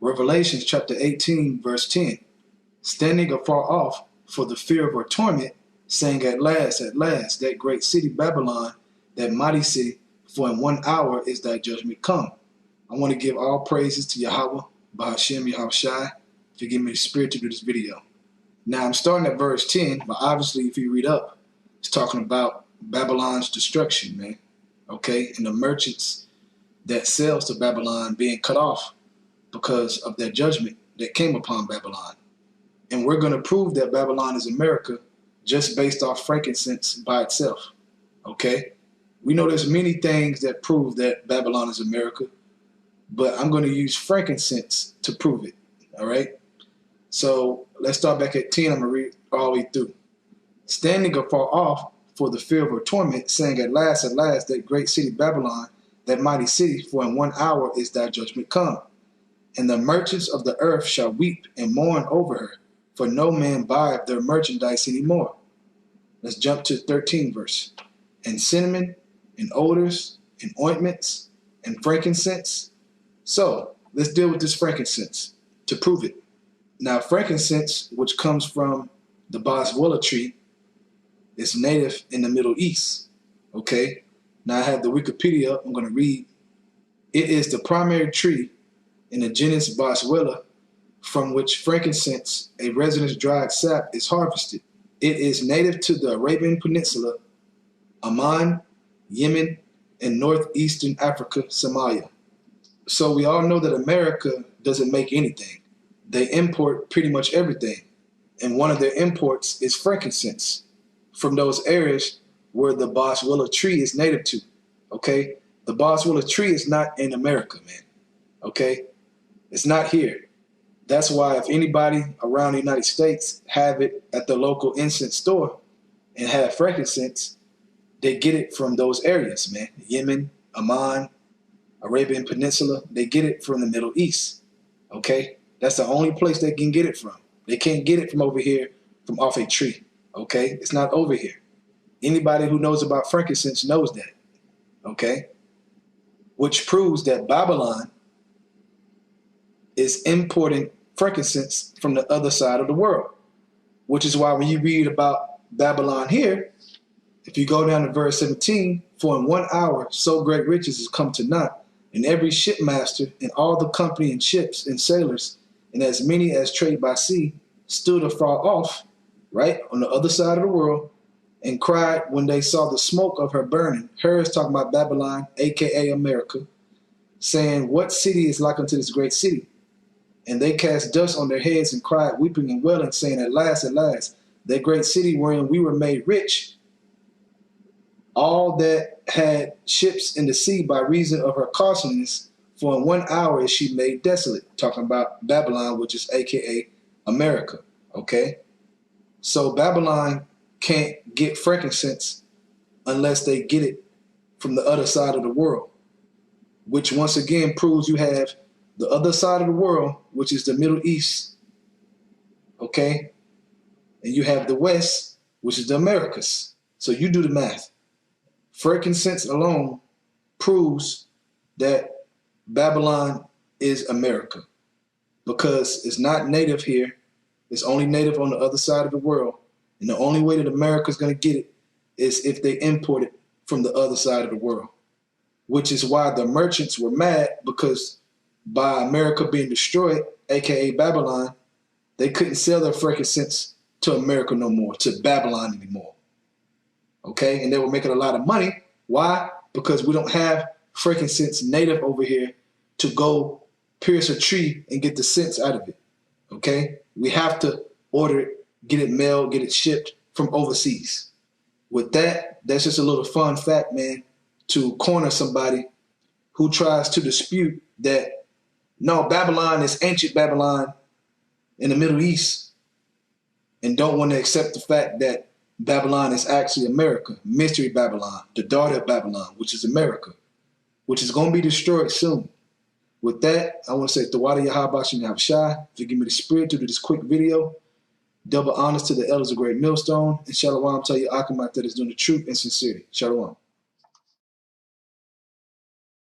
Revelation chapter 18, verse 10. Standing afar off for the fear of her torment, saying, at last, that great city Babylon, that mighty city, for in 1 hour is thy judgment come. I want to give all praises to Yahweh, Bahashem Yahushai, for giving me the spirit to do this video. Now I'm starting at verse 10, but obviously if you read up, it's talking about Babylon's destruction, man. Okay, and the merchants that sells to Babylon being cut off because of their judgment that came upon Babylon. And we're going to prove that Babylon is America just based off frankincense by itself. Okay, we know there's many things that prove that Babylon is America, but I'm going to use frankincense to prove it. All right, so let's start back at 10. I'm going to read all the way through. Standing afar off for the fear of her torment, saying, at last, that great city Babylon, that mighty city, for in 1 hour is thy judgment come. And the merchants of the earth shall weep and mourn over her, for no man buyeth their merchandise anymore. Let's jump to 13 verse. And cinnamon, and odors, and ointments, and frankincense. So let's deal with this frankincense to prove it. Now, frankincense, which comes from the boswellia tree, is native in the Middle East. Okay, now I have the Wikipedia. I'm going to read. It is the primary tree in the genus boswellia, from which frankincense, a resinous dried sap, is harvested. It is native to the Arabian Peninsula, Oman, Yemen, and northeastern Africa, Somalia. So we all know that America doesn't make anything. They import pretty much everything. And one of their imports is frankincense from those areas where the boswellia tree is native to. Okay? The boswellia tree is not in America, man. Okay? It's not here. That's why if anybody around the United States have it at the local incense store and have frankincense, they get it from those areas, man. Yemen, Oman, Arabian Peninsula, they get it from the Middle East. Okay? That's the only place they can get it from. They can't get it from over here, from off a tree. Okay? It's not over here. Anybody who knows about frankincense knows that. Okay? Which proves that Babylon is importing frankincense from the other side of the world. Which is why when you read about Babylon here, if you go down to verse 17, for in 1 hour so great riches is come to naught, and every shipmaster and all the company and ships and sailors, and as many as trade by sea, stood afar off, right, on the other side of the world, and cried when they saw the smoke of her burning. Her is talking about Babylon, aka America, saying, what city is like unto this great city? And they cast dust on their heads and cried, weeping and wailing, saying, at last, that great city wherein we were made rich, all that had ships in the sea by reason of her costliness, for in 1 hour is she made desolate. Talking about Babylon, which is aka America. Okay? So Babylon can't get frankincense unless they get it from the other side of the world, which once again proves you have the other side of the world, which is the Middle East. Okay? And you have the West, which is the Americas. So you do the math. Frankincense alone proves that Babylon is America because it's not native here. It's only native on the other side of the world. And the only way that America is going to get it is if they import it from the other side of the world, which is why the merchants were mad, because by America being destroyed, aka Babylon, they couldn't sell their frankincense to America no more, to Babylon anymore. Okay, and they were making a lot of money. Why? Because we don't have frankincense native over here to go pierce a tree and get the scents out of it. Okay, we have to order it, get it mailed, get it shipped from overseas. With that, that's just a little fun fact, man, to corner somebody who tries to dispute that, no, Babylon is ancient Babylon in the Middle East, and don't want to accept the fact that Babylon is actually America, Mystery Babylon, the daughter of Babylon, which is America, which is going to be destroyed soon. With that, I want to say, Tawada Yahabashim Yahabshai, for giving me the spirit to do this quick video. Double honors to the elders of Great Millstone, and Shalom to you Akamat that is doing the truth and sincerity. Shalom.